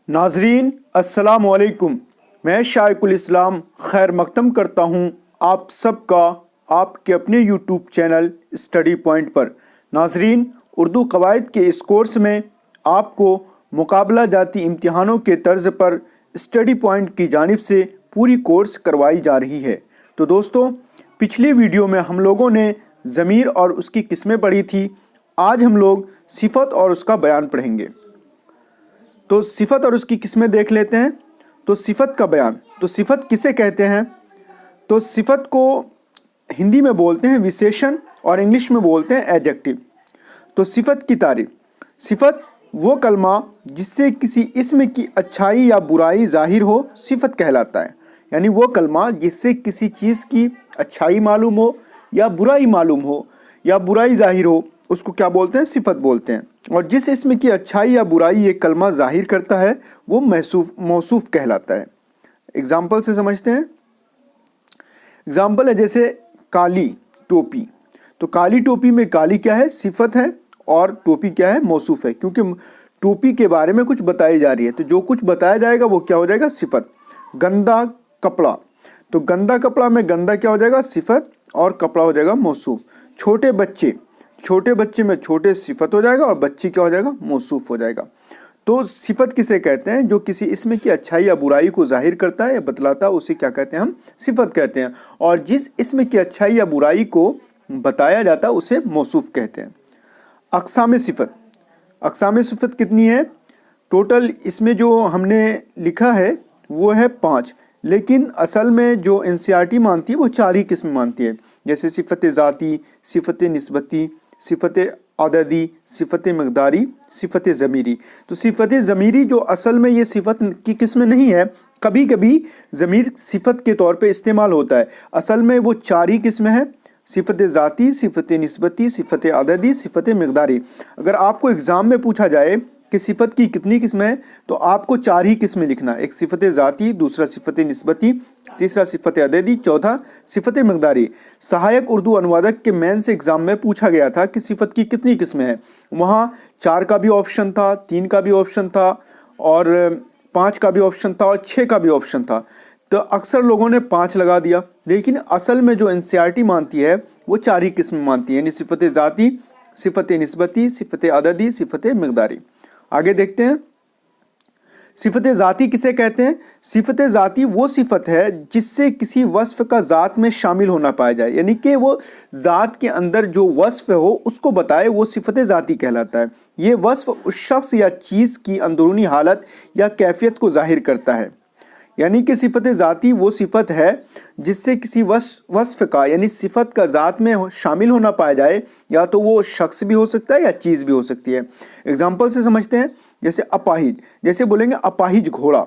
ناظرین السلام علیکم، میں شائق الاسلام خیر مقدم کرتا ہوں آپ سب کا آپ کے اپنے یوٹیوب چینل اسٹڈی پوائنٹ پر۔ ناظرین، اردو قواعد کے اس کورس میں آپ کو مقابلہ جاتی امتحانوں کے طرز پر اسٹڈی پوائنٹ کی جانب سے پوری کورس کروائی جا رہی ہے۔ تو دوستو، پچھلی ویڈیو میں ہم لوگوں نے ضمیر اور اس کی قسمیں پڑھی تھی۔ آج ہم لوگ صفت اور اس کا بیان پڑھیں گے۔ تو صفت اور اس کی قسمیں دیکھ لیتے ہیں۔ تو صفت کا بیان، تو صفت کسے کہتے ہیں؟ تو صفت کو ہندی میں بولتے ہیں وشیشن اور انگلش میں بولتے ہیں ایڈجیکٹو۔ تو صفت کی تعریف: صفت وہ کلمہ جس سے کسی اسم کی اچھائی یا برائی ظاہر ہو صفت کہلاتا ہے۔ یعنی وہ کلمہ جس سے کسی چیز کی اچھائی معلوم ہو یا برائی معلوم ہو یا برائی ظاہر ہو، اس کو کیا بولتے ہیں؟ صفت بولتے ہیں۔ اور جس اسم کی اچھائی یا برائی یہ کلمہ ظاہر کرتا ہے وہ موصوف کہلاتا ہے۔ اگزامپل سے سمجھتے ہیں۔ اگزامپل ہے جیسے کالی ٹوپی۔ تو کالی ٹوپی میں کالی کیا ہے؟ صفت ہے، اور ٹوپی کیا ہے؟ موصوف ہے، کیونکہ ٹوپی کے بارے میں کچھ بتائی جا رہی ہے، تو جو کچھ بتایا جائے گا وہ کیا ہو جائے گا؟ صفت۔ گندا کپڑا، تو گندا کپڑا میں گندا کیا ہو جائے گا؟ صفت، اور کپڑا ہو جائے گا موصوف۔ چھوٹے بچے، چھوٹے بچے میں چھوٹے صفت ہو جائے گا اور بچی کیا ہو جائے گا؟ موصوف ہو جائے گا۔ تو صفت کسے کہتے ہیں؟ جو کسی اسم کی اچھائی یا برائی کو ظاہر کرتا ہے یا بتلاتا ہے، اسے کیا کہتے ہیں؟ ہم صفت کہتے ہیں۔ اور جس اسم کی اچھائی یا برائی کو بتایا جاتا ہے اسے موصوف کہتے ہیں۔ اقسام صفت، اقسام صفت کتنی ہے؟ ٹوٹل اس میں جو ہم نے لکھا ہے وہ ہے 5، لیکن اصل میں جو NCERT مانتی ہے وہ 4 ہی قسم مانتی ہے، جیسے صفت ذاتی، صفت نسبتی، صفت عددی، صفت مقداری، صفت ضمیری۔ تو صفت ضمیری جو اصل میں یہ صفت کی قسم نہیں ہے، کبھی کبھی ضمیر صفت کے طور پہ استعمال ہوتا ہے، اصل میں وہ 4 ہی قسم ہے: صفت ذاتی، صفت نسبتی، صفت عددی، صفت مقداری۔ اگر آپ کو اگزام میں پوچھا جائے کہ صفت کی کتنی قسمیں ہیں تو آپ کو 4 ہی قسمیں لکھنا ہے: ایک صفت ذاتی، دوسرا صفت نسبتی، تیسرا صفت عددی، چوتھا صفت مقداری۔ سہایک اردو انوادک کے مینس ایگزام میں پوچھا گیا تھا کہ صفت کی کتنی قسمیں ہیں، وہاں 4 کا بھی آپشن تھا، 3 کا بھی آپشن تھا، اور 5 کا بھی آپشن تھا، اور 6 کا بھی آپشن تھا۔ تو اکثر لوگوں نے 5 لگا دیا، لیکن اصل میں جو NCERT مانتی ہے وہ 4 ہی قسم مانتی ہے، یعنی صفت ذاتی، صفت نسبتی، صفت عددی، صفت مقداری۔ آگے دیکھتے ہیں، صفت ذاتی کسے کہتے ہیں؟ صفت ذاتی وہ صفت ہے جس سے کسی وصف کا ذات میں شامل ہونا پایا جائے، یعنی کہ وہ ذات کے اندر جو وصف ہو اس کو بتائے، وہ صفت ذاتی کہلاتا ہے۔ یہ وصف اس شخص یا چیز کی اندرونی حالت یا کیفیت کو ظاہر کرتا ہے۔ یعنی کہ صفت ذاتی وہ صفت ہے جس سے کسی وصف کا یعنی صفت کا ذات میں شامل ہونا پایا جائے، یا تو وہ شخص بھی ہو سکتا ہے یا چیز بھی ہو سکتی ہے۔ اگزامپل سے سمجھتے ہیں، جیسے اپاہج، جیسے بولیں گے اپاہج گھوڑا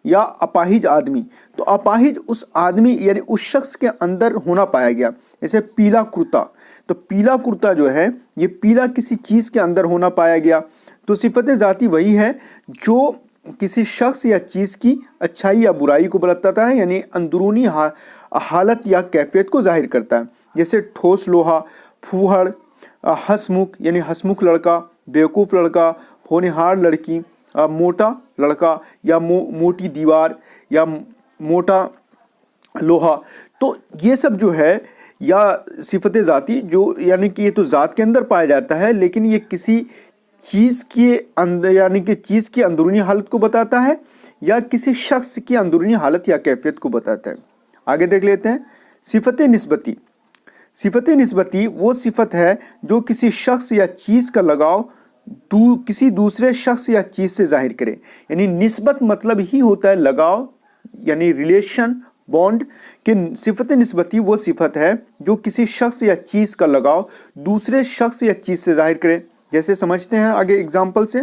یا اپاہج آدمی، تو اپاہج اس آدمی یعنی اس شخص کے اندر ہونا پایا گیا۔ جیسے پیلا کرتا، تو پیلا کرتا جو ہے یہ پیلا کسی چیز کے اندر ہونا پایا گیا۔ تو صفت ذاتی وہی ہے جو کسی شخص یا چیز کی اچھائی یا برائی کو بتاتا ہے، یعنی اندرونی حالت یا کیفیت کو ظاہر کرتا ہے۔ جیسے ٹھوس لوہا، پھوہڑ، ہسمکھ یعنی ہسمکھ لڑکا، بیوقوف لڑکا، ہونہار لڑکی، موٹا لڑکا، یا موٹی دیوار، یا موٹا لوہا۔ تو یہ سب جو ہے یا صفت ذاتی جو یعنی کہ یہ تو ذات کے اندر پایا جاتا ہے، لیکن یہ کسی چیز کے اندر یعنی کہ چیز کی اندرونی حالت کو بتاتا ہے یا کسی شخص کی اندرونی حالت یا کیفیت کو بتاتا ہے۔ آگے دیکھ لیتے ہیں، صفت نسبتی۔ صفت نسبتی وہ صفت ہے جو کسی شخص یا چیز کا لگاؤ کسی دوسرے شخص یا چیز سے ظاہر کرے۔ یعنی نسبت مطلب ہی ہوتا ہے لگاؤ، یعنی ریلیشن، بانڈ، کہ صفت نسبتی وہ صفت ہے جو کسی شخص یا چیز کا لگاؤ دوسرے شخص یا چیز سے ظاہر کرے۔ جیسے سمجھتے ہیں آگے اگزامپل سے،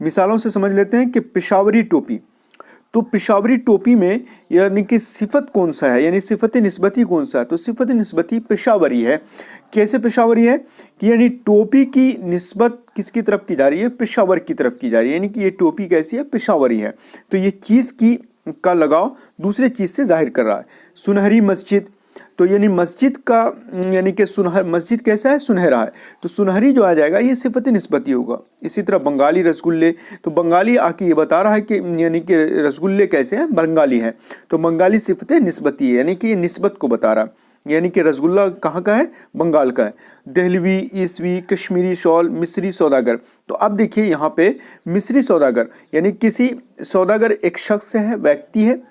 مثالوں سے سمجھ لیتے ہیں کہ پشاوری ٹوپی۔ تو پشاوری ٹوپی میں یعنی کہ صفت کون سا ہے، یعنی صفت نسبتی کون سا ہے؟ تو صفت نسبتی پشاوری ہے۔ کیسے پشاوری ہے؟ کہ یعنی ٹوپی کی نسبت کس کی طرف کی جا رہی ہے؟ پشاور کی طرف کی جا رہی ہے، یعنی کہ یہ ٹوپی کیسی ہے؟ پشاوری ہے۔ تو یہ چیز کا لگاؤ دوسرے چیز سے ظاہر کر رہا ہے۔ سنہری مسجد، तो यानी मस्जिद का यानी कि मस्जिद कैसा है, सुनहरा है, तो सुनहरी जो आ जाएगा ये सिफत निस्बती होगा। इसी तरह बंगाली रसगुल्ले, तो बंगाली आके ये बता रहा है कि यानी कि रसगुल्ले कैसे हैं, बंगाली हैं, तो बंगाली सिफत निस्बती है, यानी कि ये निस्बत को बता रहा है, यानी कि रसगुल्ला कहाँ का है, बंगाल का है। दहलवी, ईसवी, कश्मीरी शॉल, मिस्री सौदागर, तो अब देखिए यहाँ पे मिस्री सौदागर यानी किसी सौदागर एक शख्स है, व्यक्ति है,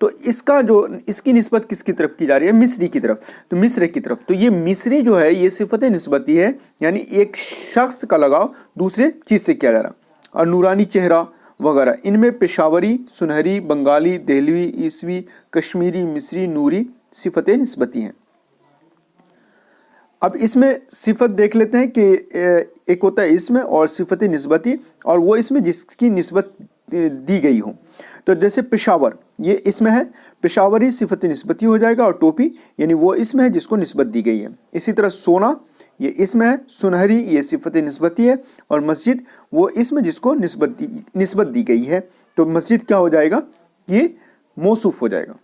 तो इसका जो इसकी निस्बत किसकी तरफ की जा रही है, मिस्री की तरफ, तो मिस्र की तरफ, तो ये मिस्री जो है ये सिफत निस्बती है, यानी एक शख्स का लगाव दूसरे चीज़ से किया जा रहा। और नूरानी चेहरा वगैरह, इनमें पेशावरी, सुनहरी, बंगाली, दहलवी, ईसवी, कश्मीरी, मिस्री, नूरी सिफत निस्बती हैं। अब इसमें सिफत देख लेते हैं कि एक होता है इसमें और सिफत निस्बती, और वो इसमें जिसकी निस्बत दी गई हो। तो जैसे पेशावर ये इसमें है, पेशावरी सिफत निस्बती हो जाएगा, और टोपी यानी वो इसमें है जिसको निस्बत दी गई है। इसी तरह सोना ये इसमें है, सुनहरी ये सिफत निस्बती है, और मस्जिद वो इसमें जिसको निस्बत दी गई है, तो मस्जिद क्या हो जाएगा, ये मौसूफ हो जाएगा।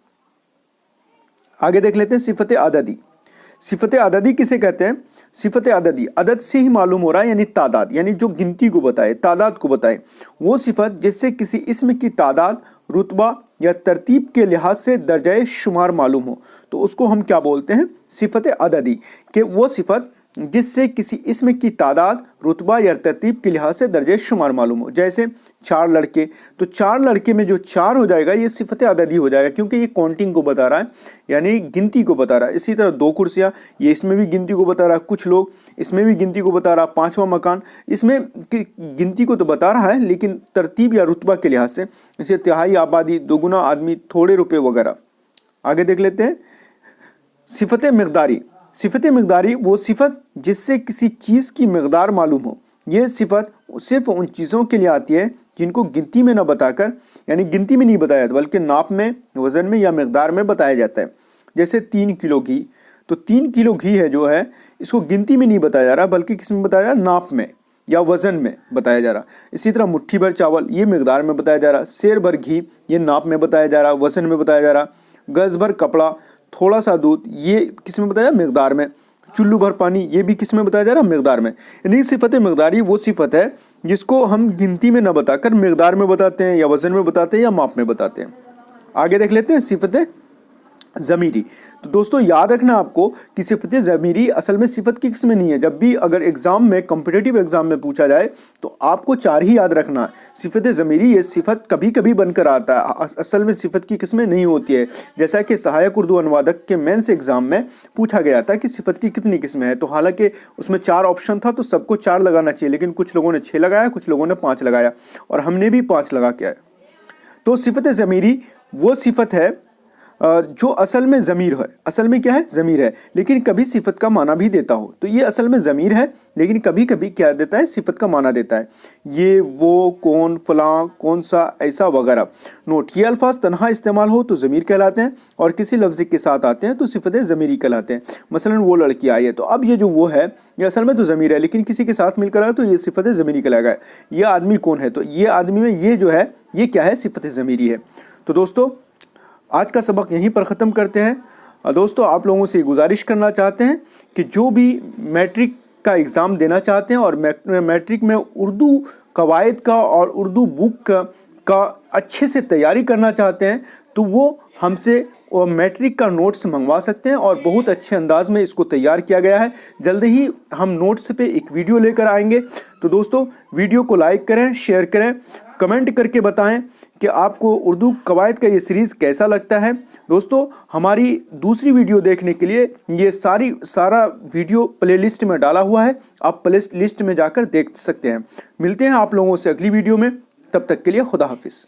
आगे देख लेते हैं सिफत आददी। सिफत आददी किसे कहते हैं, सिफत आददी अदद से ही मालूम हो रहा है, यानी तादाद, यानी जो गिनती को बताए, तादाद को बताए, वो सिफत जिससे किसी इसम की तादाद, रुतबा या तरतीब के लिहाज से दर्जाए शुमार मालूम हो, तो उसको हम क्या बोलते हैं, सिफत आददी, कि वो सिफत जिससे किसी इसम की तादाद, रुतबा या तरतीब के लिहाज से दर्जे शुमार मालूम हो। जैसे 4 लड़के, तो 4 लड़के में जो 4 हो जाएगा ये सिफत अददी हो जाएगा, क्योंकि ये काउंटिंग को बता रहा है, यानी गिनती को बता रहा है। इसी तरह 2 कुर्सियाँ, ये इसमें भी गिनती को बता रहा है, कुछ लोग इसमें भी गिनती को बता रहा है। 5वां मकान, इसमें गिनती को तो बता रहा है लेकिन तरतीब या रुतबा के लिहाज से, इसे तिहाई आबादी, दोगुना आदमी, थोड़े रुपये वगैरह। आगे देख लेते हैं सिफत मिक़दारी। सिफत मिक़दारी वो सिफत जिससे किसी चीज़ की मिक़दार मालूम हो। ये सिफत सिर्फ उन चीज़ों के लिए आती है जिनको गिनती में न बताकर, यानी गिनती में नहीं बताया जाता बल्कि नाप में, वज़न में या मिक़दार में बताया जाता है। जैसे 3 किलो घी, तो 3 किलो घी है जो है इसको गिनती में नहीं बताया जा रहा बल्कि किस में बताया जा रहा, नाप में या वज़न में बताया जा रहा। इसी तरह मुट्ठी भर चावल ये मिक़दार में बताया जा रहा, सेर भर घी ये नाप में बताया जा रहा, वज़न में बताया जा रहा, गज़ भर कपड़ा, थोड़ा सा दूध ये किस में बताया, मिक़दार में, चुल्लू भर पानी ये भी किस में बताया जा रहा, मिक़दार में। यानी सिफत मिक़दारी वो सिफत है जिसको हम गिनती में न बताकर मिक़दार में बताते हैं या वज़न में बताते हैं या माप में बताते हैं। आगे देख लेते हैं सिफत ज़मीरी। तो दोस्तों याद रखना आपको कि सिफत ज़मीरी असल में सिफत की किस्में नहीं है। जब भी अगर एग्ज़ाम में, कॉम्पिटिटिव एग्ज़ाम में पूछा जाए तो आपको 4 ही याद रखना है। सिफत ज़मीरी ये सिफत कभी कभी बनकर आता है, असल में सिफत की किस्में नहीं होती है। जैसा कि सहायक उर्दू अनुवादक के मेंस एग्ज़ाम में पूछा गया था कि सिफत की कितनी किस्में हैं, तो हालांकि उसमें 4 ऑप्शन था तो सबको 4 लगाना चाहिए, लेकिन कुछ लोगों ने 6 लगाया, कुछ लोगों ने 5 लगाया और हमने भी 5 लगा के आए। तो सिफत ज़मीरी वो सिफत है जो असल में ज़मीर है, असल में क्या है, ज़मीर है, लेकिन कभी सिफत का माना भी देता हो। तो ये असल में ज़मीर है लेकिन कभी कभी क्या देता है, सिफत का माना देता है। ये, वो, कौन, फलां, कौन सा, ऐसा वगैरह। नोट, ये अल्फाज तन्हा इस्तेमाल हो तो ज़मीर कहलाते हैं और किसी लफ्ज़ के साथ आते हैं तो सिफत ज़मीरी कहलाते हैं। मसलन वो लड़की आई है, तो अब ये जो वो है ये असल में तो ज़मीर है लेकिन किसी के साथ मिलकर आया तो ये सिफत ज़मीरी कहलाएगा। ये आदमी कौन है, तो ये आदमी में ये जो है ये क्या है, सिफत ज़मीरी है। तो दोस्तों आज का सबक यहीं पर ख़त्म करते हैं। दोस्तों आप लोगों से गुजारिश करना चाहते हैं कि जो भी मैट्रिक का एग्ज़ाम देना चाहते हैं और मैट्रिक में उर्दू कवायद का और उर्दू बुक का अच्छे से तैयारी करना चाहते हैं तो वो हमसे और मैट्रिक का नोट्स मंगवा सकते हैं और बहुत अच्छे अंदाज में इसको तैयार किया गया है। जल्द ही हम नोट्स पे एक वीडियो लेकर आएंगे। तो दोस्तों वीडियो को लाइक करें, शेयर करें, कमेंट करके बताएं कि आपको उर्दू कवायद का ये सीरीज़ कैसा लगता है। दोस्तों हमारी दूसरी वीडियो देखने के लिए ये सारा वीडियो प्लेलिस्ट में डाला हुआ है, आप प्लेलिस्ट में जाकर देख सकते हैं। मिलते हैं आप लोगों से अगली वीडियो में, तब तक के लिए खुदा हाफिज़।